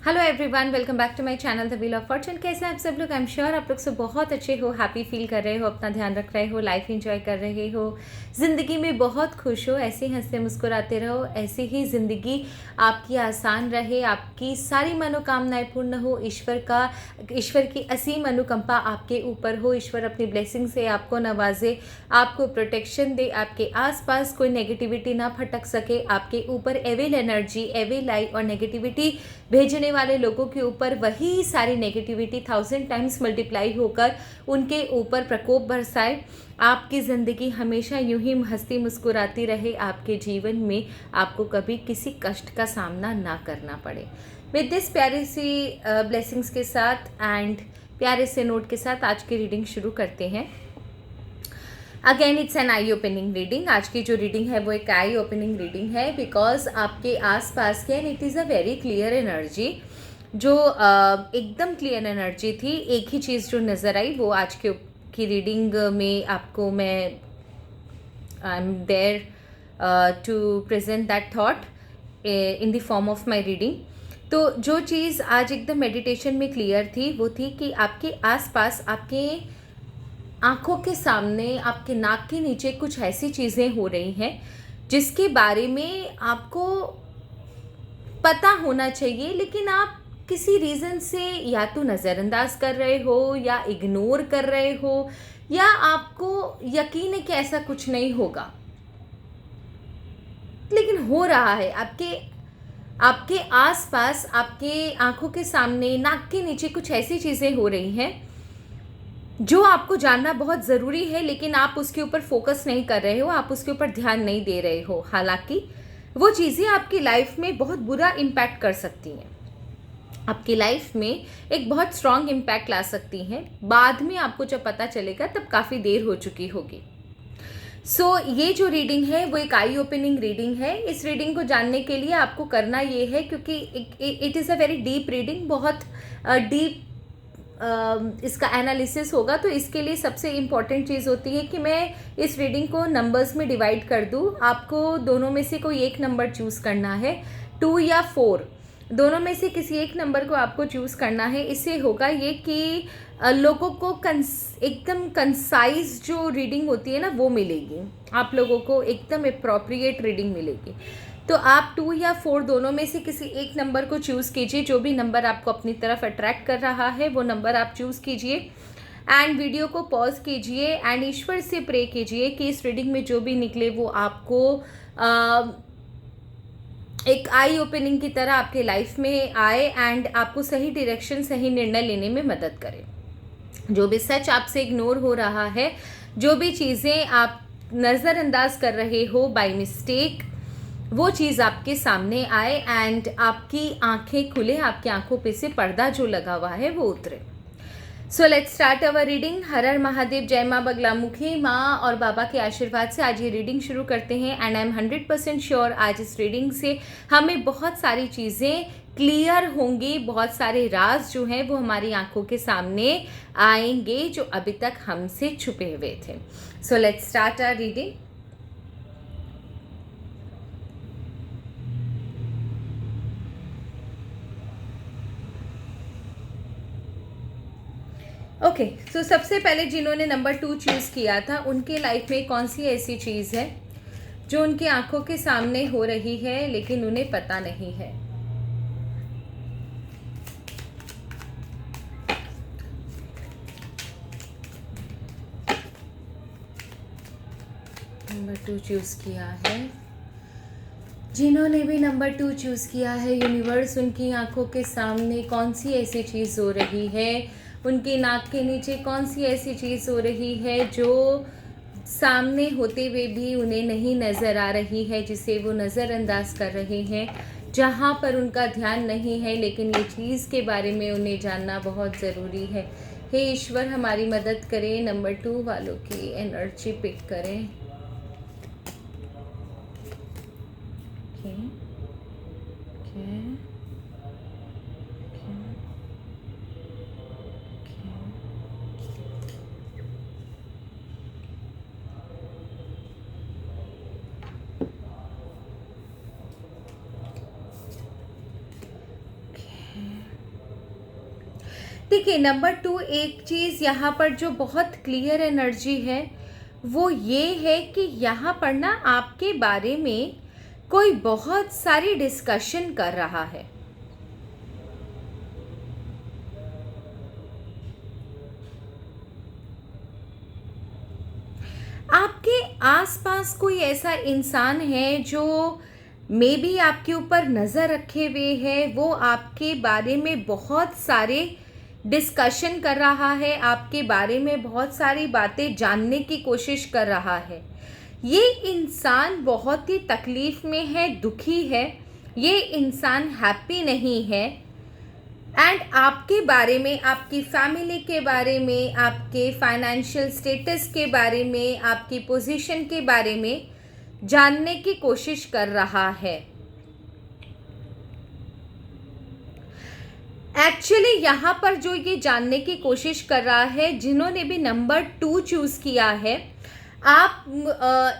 Hello everyone, welcome back to my channel the wheel of fortune. कैसे हैं आप सब लोग? आई एम श्योर आप लोग सब बहुत अच्छे हो, हैप्पी फील कर रहे हो, अपना ध्यान रख रहे हो, लाइफ एंजॉय कर रहे हो, ज़िंदगी में बहुत खुश हो। ऐसे ही हंसते मुस्कुराते रहो, ऐसे ही ज़िंदगी आपकी आसान रहे, आपकी सारी मनोकामनाएं पूर्ण हो। ईश्वर की असीम अनुकंपा आपके ऊपर हो। ईश्वर अपनी ब्लेसिंग से आपको नवाजे, आपको प्रोटेक्शन दे, आपके आसपास कोई नेगेटिविटी ना फटक सके, आपके ऊपर एविल एनर्जी, एविल लाइट और नेगेटिविटी भेजने वाले लोगों के ऊपर वही सारी नेगेटिविटी 1000 टाइम्स मल्टीप्लाई होकर उनके ऊपर प्रकोप बरसाए। आपकी ज़िंदगी हमेशा यूं ही हंसती मुस्कुराती रहे, आपके जीवन में आपको कभी किसी कष्ट का सामना ना करना पड़े। विद दिस प्यारी सी ब्लेसिंग्स के साथ एंड प्यारे से नोट के साथ आज की रीडिंग शुरू करते हैं। Again it's an I opening reading. आज की जो रीडिंग है वो एक आई ओपनिंग रीडिंग है, बिकॉज आपके आसपास के and it is a very clear energy, जो एकदम क्लियर एनर्जी थी। एक ही चीज़ जो नज़र आई वो आज की रीडिंग में आपको मैं I am there to present that thought in the form of my reading. तो जो चीज़ आज एकदम मेडिटेशन में क्लियर थी वो थी कि आपके आसपास, आपके आंखों के सामने, आपके नाक के नीचे कुछ ऐसी चीज़ें हो रही हैं जिसके बारे में आपको पता होना चाहिए, लेकिन आप किसी रीज़न से या तो नज़रअंदाज कर रहे हो या इग्नोर कर रहे हो, या आपको यकीन है कि ऐसा कुछ नहीं होगा, लेकिन हो रहा है। आपके आपके आसपास, आपके आंखों के सामने, नाक के नीचे कुछ ऐसी चीज़ें हो रही हैं जो आपको जानना बहुत ज़रूरी है, लेकिन आप उसके ऊपर फोकस नहीं कर रहे हो, आप उसके ऊपर ध्यान नहीं दे रहे हो। हालांकि वो चीज़ें आपकी लाइफ में बहुत बुरा इम्पैक्ट कर सकती हैं, आपकी लाइफ में एक बहुत स्ट्रॉन्ग इम्पैक्ट ला सकती हैं। बाद में आपको जब पता चलेगा तब काफ़ी देर हो चुकी होगी। ये जो रीडिंग है वो एक आई ओपनिंग रीडिंग है। इस रीडिंग को जानने के लिए आपको करना ये है, क्योंकि it is a very deep reading, बहुत डीप इसका एनालिसिस होगा। तो इसके लिए सबसे इम्पॉर्टेंट चीज़ होती है कि मैं इस रीडिंग को नंबर्स में डिवाइड कर दूँ। आपको दोनों में से कोई एक नंबर चूज़ करना है, 2 या 4, दोनों में से किसी एक नंबर को आपको चूज़ करना है। इससे होगा ये कि लोगों को एकदम कंसाइज जो रीडिंग होती है ना वो मिलेगी, आप लोगों को एकदम अप्रोप्रिएट रीडिंग मिलेगी। तो आप 2 या 4 दोनों में से किसी एक नंबर को चूज़ कीजिए। जो भी नंबर आपको अपनी तरफ अट्रैक्ट कर रहा है वो नंबर आप चूज़ कीजिए एंड वीडियो को पॉज कीजिए एंड ईश्वर से प्रे कीजिए कि इस रीडिंग में जो भी निकले वो आपको एक आई ओपनिंग की तरह आपके लाइफ में आए एंड आपको सही डायरेक्शन, सही निर्णय लेने में मदद करे। जो भी सच आपसे इग्नोर हो रहा है, जो भी चीज़ें आप नज़रअंदाज कर रहे हो बाय मिस्टेक, वो चीज़ आपके सामने आए एंड आपकी आंखें खुले, आपकी आंखों पे से पर्दा जो लगा हुआ है वो उतरे। So let's start our reading. Har Har Mahadev, जय माँ बगलामुखी। माँ और बाबा के आशीर्वाद से आज ये रीडिंग शुरू करते हैं एंड आई एम 100% श्योर आज इस रीडिंग से हमें बहुत सारी चीज़ें क्लियर होंगी, बहुत सारे राज जो हैं वो हमारी आंखों के सामने आएंगे जो अभी तक हमसे छुपे हुए थे। So let's start our reading. Okay, so सबसे पहले जिन्होंने नंबर 2 चूज़ किया था उनके लाइफ में कौन सी ऐसी चीज़ है जो उनकी आंखों के सामने हो रही है लेकिन उन्हें पता नहीं है? नंबर 2 चूज़ किया है, जिन्होंने भी नंबर 2 चूज़ किया है, यूनिवर्स उनकी आंखों के सामने कौन सी ऐसी चीज़ हो रही है, उनकी नाक के नीचे कौन सी ऐसी चीज़ हो रही है जो सामने होते हुए भी उन्हें नहीं नज़र आ रही है, जिसे वो नज़रअंदाज कर रहे हैं, जहाँ पर उनका ध्यान नहीं है, लेकिन ये चीज़ के बारे में उन्हें जानना बहुत ज़रूरी है। हे ईश्वर हमारी मदद करें, नंबर 2 वालों की एनर्जी पिक करें। Okay. Okay. Okay. देखिए नंबर 2, एक चीज़ यहाँ पर जो बहुत क्लियर एनर्जी है वो ये है कि यहाँ पर ना आपके बारे में कोई बहुत सारी डिस्कशन कर रहा है। आपके आसपास कोई ऐसा इंसान है जो मे बी आपके ऊपर नज़र रखे हुए है, वो आपके बारे में बहुत सारे डिस्कशन कर रहा है, आपके बारे में बहुत सारी बातें जानने की कोशिश कर रहा है। ये इंसान बहुत ही तकलीफ़ में है, दुखी है, ये इंसान हैप्पी नहीं है एंड आपके बारे में, आपकी फैमिली के बारे में, आपके फाइनेंशियल स्टेटस के बारे में, आपकी पोजीशन के बारे में जानने की कोशिश कर रहा है। एक्चुअली यहाँ पर जो ये जानने की कोशिश कर रहा है, जिन्होंने भी नंबर 2 चूज़ किया है, आप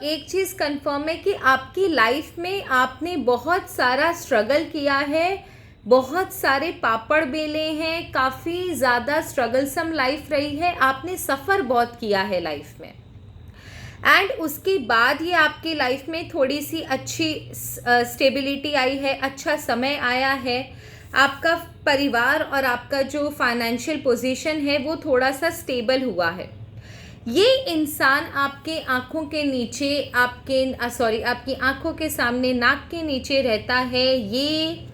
एक चीज़ कंफर्म है कि आपकी लाइफ में आपने बहुत सारा स्ट्रगल किया है, बहुत सारे पापड़ बेले हैं, काफ़ी ज़्यादा स्ट्रगलसम लाइफ रही है, आपने सफ़र बहुत किया है लाइफ में एंड उसके बाद ये आपकी लाइफ में थोड़ी सी अच्छी स्टेबिलिटी आई है, अच्छा समय आया है, आपका परिवार और आपका जो फाइनेंशियल पोजीशन है वो थोड़ा सा स्टेबल हुआ है। ये इंसान आपके आँखों के नीचे, आपकी आँखों के सामने, नाक के नीचे रहता है। ये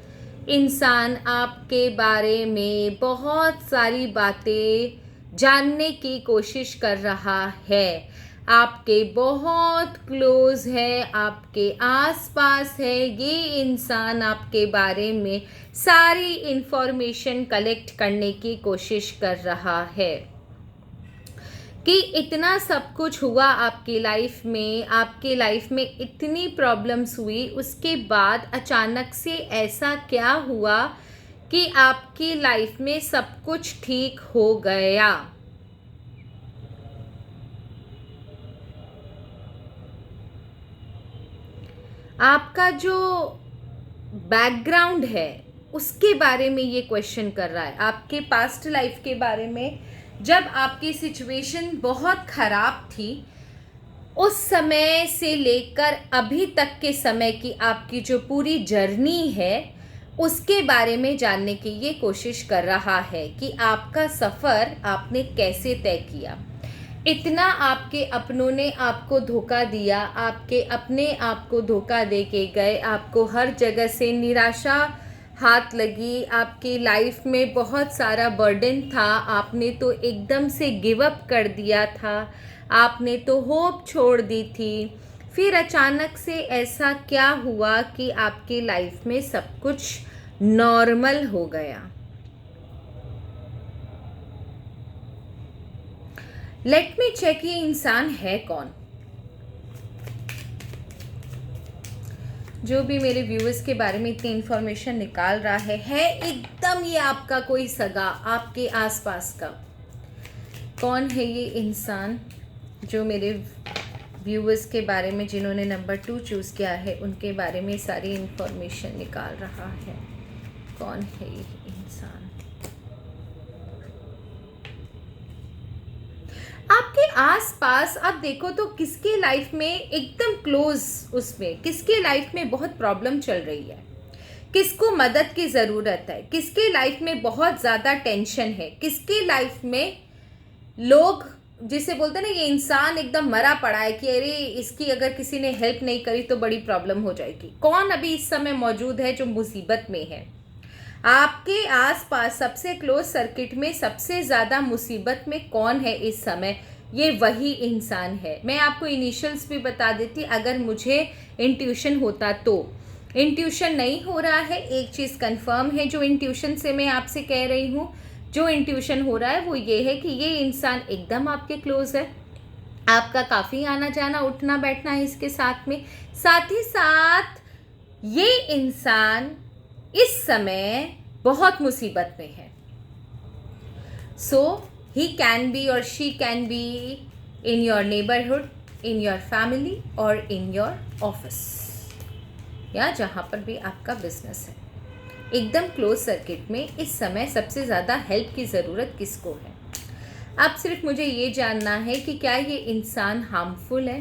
इंसान आपके बारे में बहुत सारी बातें जानने की कोशिश कर रहा है, आपके बहुत क्लोज है, आपके आसपास है। ये इंसान आपके बारे में सारी इन्फॉर्मेशन कलेक्ट करने की कोशिश कर रहा है कि इतना सब कुछ हुआ आपकी लाइफ में इतनी प्रॉब्लम्स हुई, उसके बाद अचानक से ऐसा क्या हुआ कि आपकी लाइफ में सब कुछ ठीक हो गया। आपका जो बैकग्राउंड है उसके बारे में ये क्वेश्चन कर रहा है, आपके पास्ट लाइफ के बारे में। जब आपकी सिचुएशन बहुत ख़राब थी, उस समय से लेकर अभी तक के समय की आपकी जो पूरी जर्नी है उसके बारे में जानने की ये कोशिश कर रहा है कि आपका सफ़र आपने कैसे तय किया। इतना आपके अपनों ने आपको धोखा दिया, आपके अपने आप को धोखा दे के गए, आपको हर जगह से निराशा हाथ लगी, आपकी लाइफ में बहुत सारा बर्डन था, आपने तो एकदम से गिव अप कर दिया था, आपने तो होप छोड़ दी थी। फिर अचानक से ऐसा क्या हुआ कि आपकी लाइफ में सब कुछ नॉर्मल हो गया। लेट मी चेक ये इंसान है कौन। जो भी मेरे व्यूअर्स के बारे में इतनी इन्फॉर्मेशन निकाल रहा है एकदम ये आपका कोई सगा, आपके आसपास का। कौन है ये इंसान जो मेरे व्यूअर्स के बारे में, जिन्होंने नंबर 2 चूज़ किया है, उनके बारे में सारी इन्फॉर्मेशन निकाल रहा है। कौन है ये इंसान? आपके आसपास आप देखो तो किसके लाइफ में एकदम क्लोज, उसमें किसके लाइफ में बहुत प्रॉब्लम चल रही है, किसको मदद की ज़रूरत है, किसके लाइफ में बहुत ज़्यादा टेंशन है, किसके लाइफ में लोग जिसे बोलते हैं ना ये इंसान एकदम मरा पड़ा है कि अरे इसकी अगर किसी ने हेल्प नहीं करी तो बड़ी प्रॉब्लम हो जाएगी। कौन अभी इस समय मौजूद है जो मुसीबत में है? आपके आसपास सबसे क्लोज सर्किट में सबसे ज़्यादा मुसीबत में कौन है इस समय? ये वही इंसान है। मैं आपको इनिशियल्स भी बता देती अगर मुझे इंट्यूशन होता तो। इंट्यूशन नहीं हो रहा है, एक चीज़ कंफर्म है जो इंट्यूशन से मैं आपसे कह रही हूँ, जो इंट्यूशन हो रहा है वो ये है कि ये इंसान एकदम आपके क्लोज है, आपका काफ़ी आना जाना उठना बैठना है इसके साथ में। साथ ही साथ ये इंसान इस समय बहुत मुसीबत में है। सो ही कैन बी और she can be in your neighbourhood, in your family और इन योर ऑफिस, या जहाँ पर भी आपका बिजनेस है। एकदम क्लोज सर्किट में इस समय सबसे ज़्यादा हेल्प की ज़रूरत किसको है? अब सिर्फ मुझे ये जानना है कि क्या ये इंसान हार्मफुल है,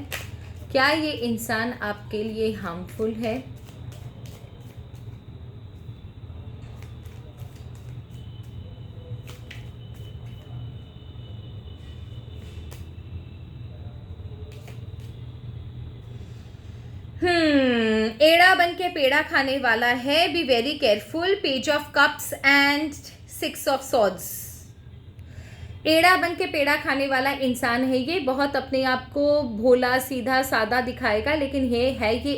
क्या ये इंसान आपके लिए हार्मफुल है? एड़ा बन के पेड़ा खाने वाला है, B very careful. Page of cups and 6 of swords. एड़ा बन के पेड़ा खाने वाला इंसान है ये, बहुत अपने आप को भोला सीधा सादा दिखाएगा, लेकिन ये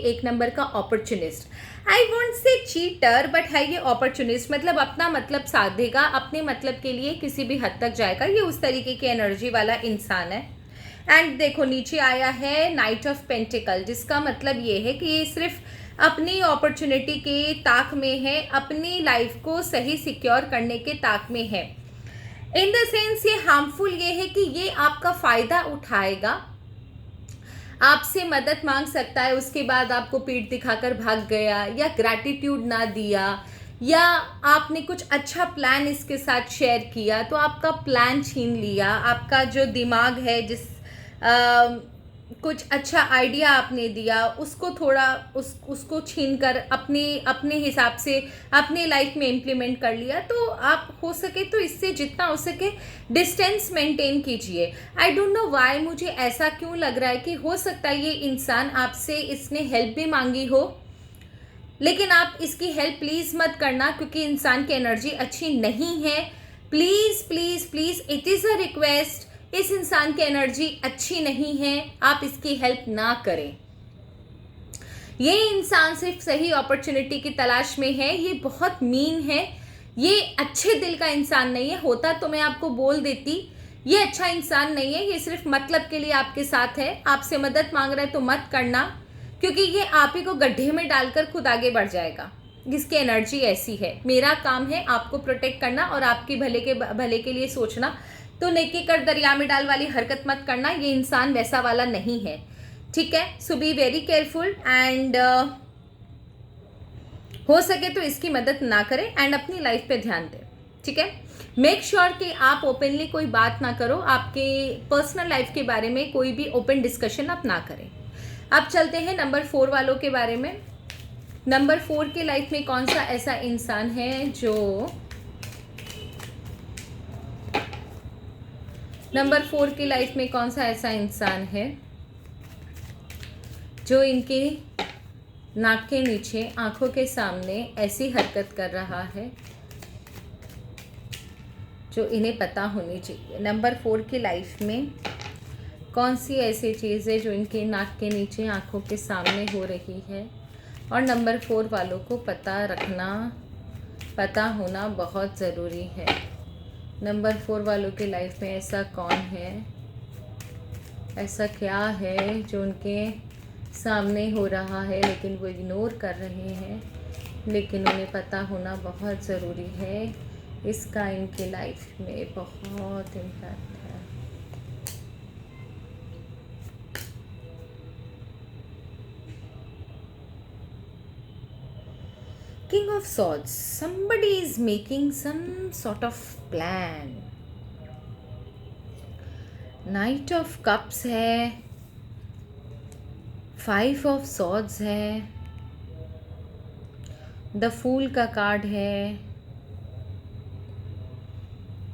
एक नंबर का opportunist. I won't say cheater, but है ये अपॉर्चुनिस्ट, मतलब अपना मतलब साधेगा, अपने मतलब के लिए किसी भी हद तक जाएगा। ये उस तरीके की एनर्जी वाला इंसान है। एंड देखो नीचे आया है नाइट ऑफ पेंटिकल, जिसका मतलब ये है कि ये सिर्फ अपनी अपॉर्चुनिटी के ताक में है, अपनी लाइफ को सही सिक्योर करने के ताक में है। इन द सेंस ये हार्मफुल ये है कि ये आपका फायदा उठाएगा, आपसे मदद मांग सकता है, उसके बाद आपको पीठ दिखाकर भाग गया, या ग्रैटिट्यूड ना दिया, या आपने कुछ अच्छा प्लान इसके साथ शेयर किया तो आपका प्लान छीन लिया। आपका जो दिमाग है, कुछ अच्छा आइडिया आपने दिया, उसको थोड़ा उसको छीन कर अपने हिसाब से अपने लाइफ में इम्प्लीमेंट कर लिया। तो आप हो सके तो इससे जितना हो सके डिस्टेंस मेंटेन कीजिए। आई डोंट नो व्हाई, मुझे ऐसा क्यों लग रहा है कि हो सकता है ये इंसान आपसे इसने हेल्प भी मांगी हो, लेकिन आप इसकी हेल्प प्लीज़ मत करना, क्योंकि इंसान की एनर्जी अच्छी नहीं है। Please please please, it is a request, इस इंसान की एनर्जी अच्छी नहीं है, आप इसकी हेल्प ना करें। ये इंसान सिर्फ सही अपॉर्चुनिटी की तलाश में है, ये बहुत मीन है, ये अच्छे दिल का इंसान नहीं है। होता तो मैं आपको बोल देती, ये अच्छा इंसान नहीं है, ये सिर्फ मतलब के लिए आपके साथ है। आपसे मदद मांग रहा है तो मत करना, क्योंकि ये आप ही को गड्ढे में डालकर खुद आगे बढ़ जाएगा। जिसकी एनर्जी ऐसी है, मेरा काम है आपको प्रोटेक्ट करना और आपके भले के लिए सोचना। तो नेकी कर दरिया में डाल वाली हरकत मत करना, ये इंसान वैसा वाला नहीं है, ठीक है? सो बी वेरी केयरफुल एंड हो सके तो इसकी मदद ना करें एंड अपनी लाइफ पे ध्यान दें, ठीक है? मेक श्योर कि आप ओपनली कोई बात ना करो, आपके पर्सनल लाइफ के बारे में कोई भी ओपन डिस्कशन आप ना करें। अब चलते हैं नंबर 4 वालों के बारे में। नंबर 4 के लाइफ में कौन सा ऐसा इंसान है जो नंबर 4 की लाइफ में कौन सा ऐसा इंसान है जो इनके नाक के नीचे आंखों के सामने ऐसी हरकत कर रहा है जो इन्हें पता होनी चाहिए। नंबर 4 की लाइफ में कौन सी ऐसी चीज़ है जो इनके नाक के नीचे आंखों के सामने हो रही है और नंबर 4 वालों को पता होना बहुत ज़रूरी है। नंबर 4 वालों के लाइफ में ऐसा कौन है, ऐसा क्या है जो उनके सामने हो रहा है लेकिन वो इग्नोर कर रहे हैं, लेकिन उन्हें पता होना बहुत ज़रूरी है। इसका इनके लाइफ में बहुत इम्पैक्ट है। King of Swords, somebody is making some sort of plan. Knight of Cups है, 5 of Swords है, The Fool का कार्ड है,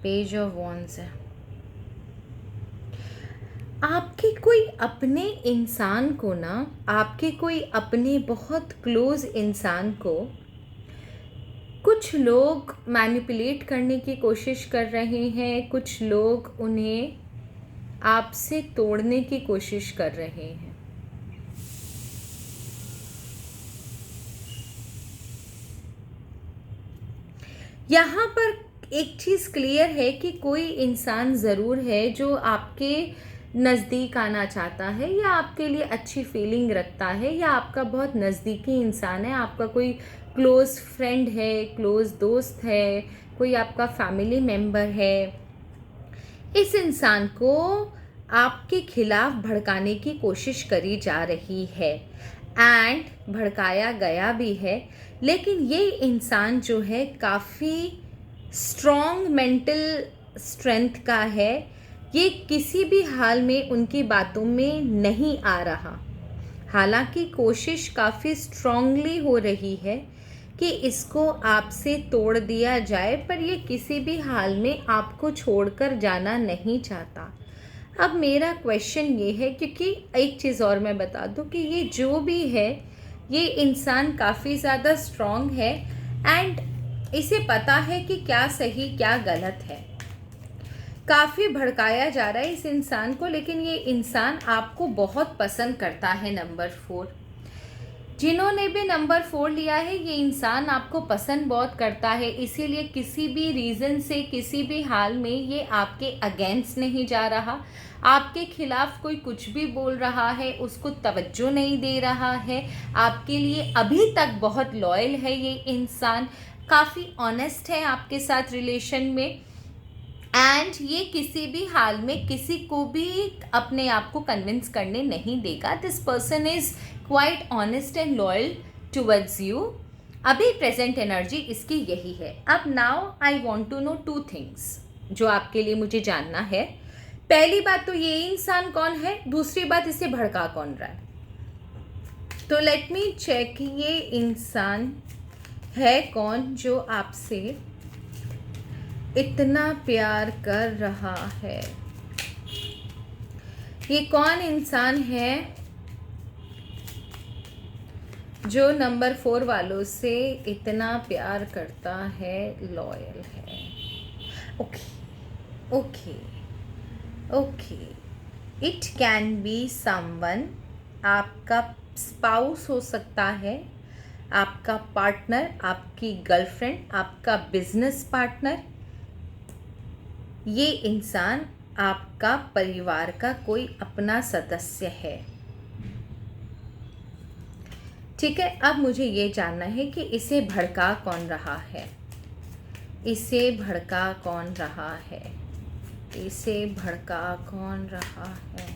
Page of Wands है। आपके कोई अपने इंसान को ना, आपके कोई अपने बहुत क्लोज इंसान को कुछ लोग मैनिपुलेट करने की कोशिश कर रहे हैं, कुछ लोग उन्हें आपसे तोड़ने की कोशिश कर रहे हैं। यहाँ पर एक चीज़ क्लियर है कि कोई इंसान ज़रूर है जो आपके नज़दीक आना चाहता है या आपके लिए अच्छी फीलिंग रखता है या आपका बहुत नज़दीकी इंसान है, आपका कोई क्लोज़ फ्रेंड है, क्लोज़ दोस्त है, कोई आपका फैमिली मेम्बर है। इस इंसान को आपके खिलाफ भड़काने की कोशिश करी जा रही है एंड भड़काया गया भी है, लेकिन ये इंसान जो है काफ़ी स्ट्रॉन्ग मेंटल स्ट्रेंथ का है। ये किसी भी हाल में उनकी बातों में नहीं आ रहा। हालांकि कोशिश काफ़ी स्ट्रॉन्गली हो रही है कि इसको आपसे तोड़ दिया जाए, पर ये किसी भी हाल में आपको छोड़कर जाना नहीं चाहता। अब मेरा क्वेश्चन ये है, क्योंकि एक चीज़ और मैं बता दूं कि ये जो भी है, ये इंसान काफ़ी ज़्यादा स्ट्रॉन्ग है एंड इसे पता है कि क्या सही क्या गलत है। काफ़ी भड़काया जा रहा है इस इंसान को, लेकिन ये इंसान आपको बहुत पसंद करता है। नंबर 4, जिन्होंने भी नंबर 4 लिया है, ये इंसान आपको पसंद बहुत करता है, इसीलिए किसी भी रीज़न से किसी भी हाल में ये आपके अगेंस्ट नहीं जा रहा। आपके खिलाफ कोई कुछ भी बोल रहा है उसको तवज्जो नहीं दे रहा है। आपके लिए अभी तक बहुत लॉयल है ये इंसान, काफ़ी ऑनेस्ट है आपके साथ रिलेशन में, एंड ये किसी भी हाल में किसी को भी अपने आप को कन्विंस करने नहीं देगा। This person is quite honest and loyal towards you. अभी प्रेजेंट एनर्जी इसकी यही है। अब now I want to know 2 things जो आपके लिए मुझे जानना है। पहली बात तो ये इंसान कौन है, दूसरी बात इसे भड़का कौन रहा है। तो लेट मी चेक, ये इंसान है कौन जो आपसे इतना प्यार कर रहा है। ये कौन इंसान है जो नंबर 4 वालों से इतना प्यार करता है, लॉयल है। Okay okay okay, it can be someone, आपका स्पाउस हो सकता है, आपका पार्टनर, आपकी गर्लफ्रेंड, आपका बिजनेस पार्टनर। ये इंसान आपका परिवार का कोई अपना सदस्य है। ठीक है, अब मुझे ये जानना है कि इसे भड़का कौन रहा है, इसे भड़का कौन रहा है, इसे भड़का कौन रहा है।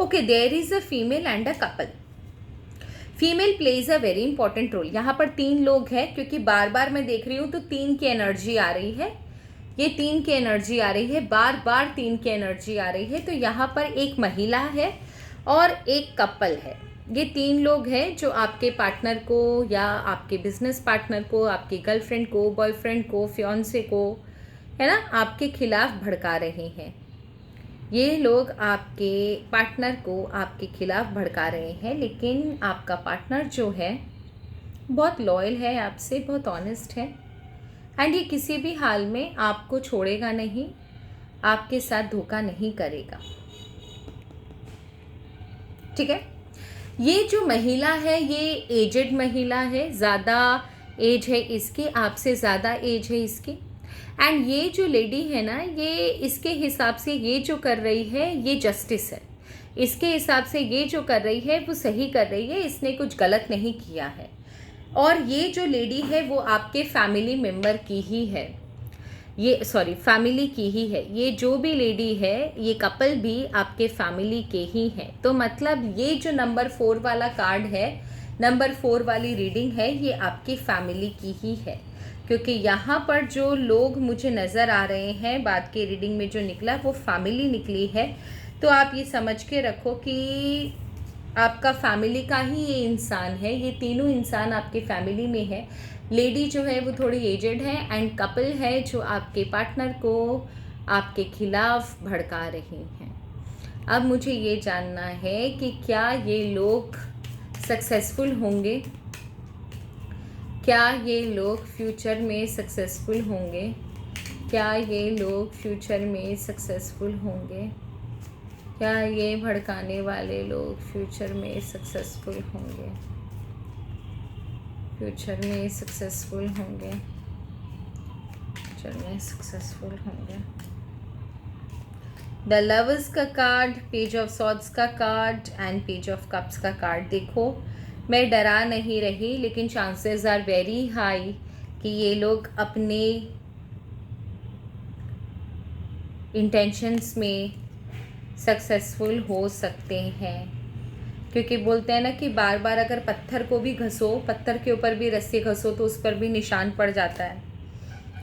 Okay, there is a female and a couple. Female plays a very important role. यहाँ पर 3 लोग हैं, क्योंकि बार बार मैं देख रही हूँ तो 3 की एनर्जी आ रही है, ये 3 की एनर्जी आ रही है, बार बार 3 की एनर्जी आ रही है। तो यहाँ पर एक महिला है और एक कपल है। ये 3 लोग हैं जो आपके पार्टनर को या आपके बिजनेस पार्टनर को, आपकी गर्लफ्रेंड को, बॉयफ्रेंड को, फियांसे को, है ना, आपके खिलाफ भड़का रहे हैं। ये लोग आपके पार्टनर को आपके खिलाफ भड़का रहे हैं, लेकिन आपका पार्टनर जो है बहुत लॉयल है आपसे, बहुत ऑनेस्ट है, एंड ये किसी भी हाल में आपको छोड़ेगा नहीं, आपके साथ धोखा नहीं करेगा। ठीक है, ये जो महिला है ये एजेड महिला है, ज़्यादा एज है इसकी, आपसे ज़्यादा एज है इसकी। एंड ये जो लेडी है ना, ये इसके हिसाब से ये जो कर रही है ये जस्टिस है, इसके हिसाब से ये जो कर रही है वो सही कर रही है, इसने कुछ गलत नहीं किया है। और ये जो लेडी है वो आपके फैमिली मेम्बर की ही है, ये सॉरी फैमिली की ही है। ये जो भी लेडी है, ये कपल भी आपके फैमिली के ही हैं। तो मतलब ये जो नंबर 4 वाला कार्ड है, नंबर 4 वाली रीडिंग है, ये आपकी फैमिली की ही है, क्योंकि यहाँ पर जो लोग मुझे नज़र आ रहे हैं, बाद के रीडिंग में जो निकला वो फैमिली निकली है। तो आप ये समझ के रखो कि आपका फैमिली का ही ये इंसान है, ये तीनों इंसान आपके फैमिली में है। लेडी जो है वो थोड़ी एजेड है, एंड कपल है जो आपके पार्टनर को आपके खिलाफ भड़का रही हैं। अब मुझे ये जानना है कि क्या ये लोग सक्सेसफुल होंगे, क्या ये लोग फ्यूचर में सक्सेसफुल होंगे, क्या ये लोग फ्यूचर में सक्सेसफुल होंगे, क्या ये भड़काने वाले लोग फ्यूचर में सक्सेसफुल होंगे, फ्यूचर में सक्सेसफुल होंगे, फ्यूचर में सक्सेसफुल होंगे। द लवर्स का कार्ड, पेज ऑफ सॉर्ड्स का card and page of cups का कार्ड। देखो, मैं डरा नहीं रही, लेकिन चांसेस आर वेरी हाई कि ये लोग अपने इंटेंशंस में सक्सेसफुल हो सकते हैं। क्योंकि बोलते हैं ना कि बार बार अगर पत्थर को भी घसो, पत्थर के ऊपर भी रस्सी घसो तो उस पर भी निशान पड़ जाता है।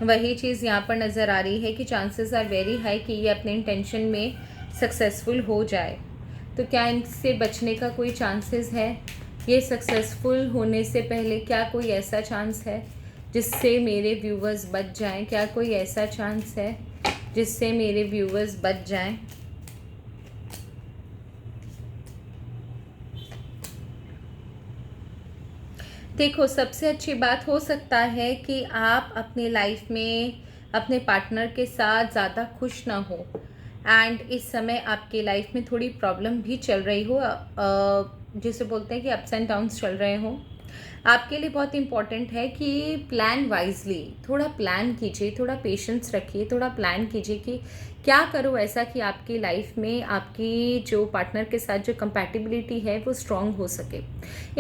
वही चीज़ यहाँ पर नज़र आ रही है कि चांसेस आर वेरी हाई कि ये अपने इंटेंशन में सक्सेसफुल हो जाए। तो क्या इनसे बचने का कोई चांसेस है? ये सक्सेसफुल होने से पहले क्या कोई ऐसा चांस है जिससे मेरे व्यूवर्स बच जाएं? क्या कोई ऐसा चांस है जिससे मेरे व्यूवर्स बच जाएं? देखो, सबसे अच्छी बात हो सकता है कि आप अपनी लाइफ में अपने पार्टनर के साथ ज़्यादा खुश ना हो एंड इस समय आपकी लाइफ में थोड़ी प्रॉब्लम भी चल रही हो, जिसे बोलते हैं कि अप्स एंड डाउन्स चल रहे हो। आपके लिए बहुत इम्पॉर्टेंट है कि प्लान वाइजली, थोड़ा प्लान कीजिए, थोड़ा पेशेंस रखिए, थोड़ा प्लान कीजिए कि क्या करो ऐसा कि आपकी लाइफ में आपकी जो पार्टनर के साथ जो कंपैटिबिलिटी है वो स्ट्रांग हो सके।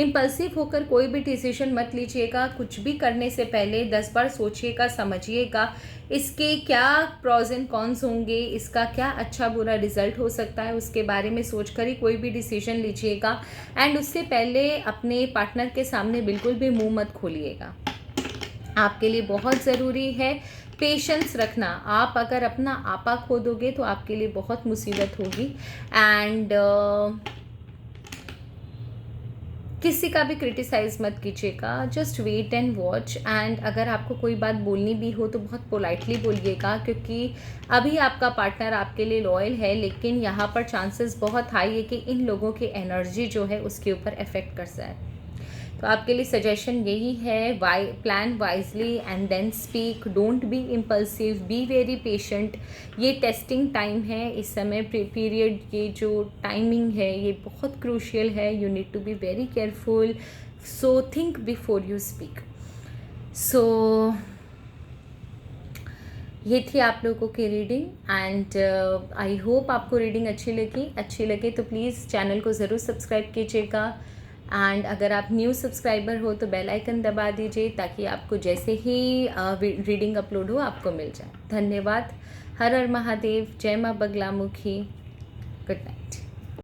इम्पल्सिव होकर कोई भी डिसीजन मत लीजिएगा। कुछ भी करने से पहले 10 बार सोचिएगा, समझिएगा इसके क्या प्रॉज एंड कॉन्स होंगे, इसका क्या अच्छा बुरा रिजल्ट हो सकता है, उसके बारे में सोचकर ही कोई भी डिसीजन लीजिएगा। एंड उससे पहले अपने पार्टनर के सामने बिल्कुल भी मुंह मत खोलिएगा। आपके लिए बहुत ज़रूरी है पेशेंस रखना। आप अगर अपना आपा खो दोगे तो आपके लिए बहुत मुसीबत होगी। एंड किसी का भी क्रिटिसाइज़ मत कीजिएगा, just wait and watch. And अगर आपको कोई बात बोलनी भी हो तो बहुत पोलाइटली बोलिएगा, क्योंकि अभी आपका पार्टनर आपके लिए लॉयल है, लेकिन यहाँ पर चांसेस बहुत हाई है कि इन लोगों की एनर्जी जो है उसके ऊपर इफेक्ट कर जाए। तो आपके लिए सजेशन यही है, plan wisely and then speak, don't be impulsive, be very patient. ये टेस्टिंग टाइम है इस समय, पीरियड, ये जो टाइमिंग है ये बहुत क्रूशियल है। You need to be very careful, so think before you speak. So ये थी आप लोगों की रीडिंग एंड आई होप आपको रीडिंग अच्छी लगे तो प्लीज़ चैनल को ज़रूर सब्सक्राइब कीजिएगा। एंड अगर आप न्यू सब्सक्राइबर हो तो बेल आइकन दबा दीजिए ताकि आपको जैसे ही रीडिंग अपलोड हो आपको मिल जाए। धन्यवाद। हर हर महादेव। जय माँ बगलामुखी। Good night.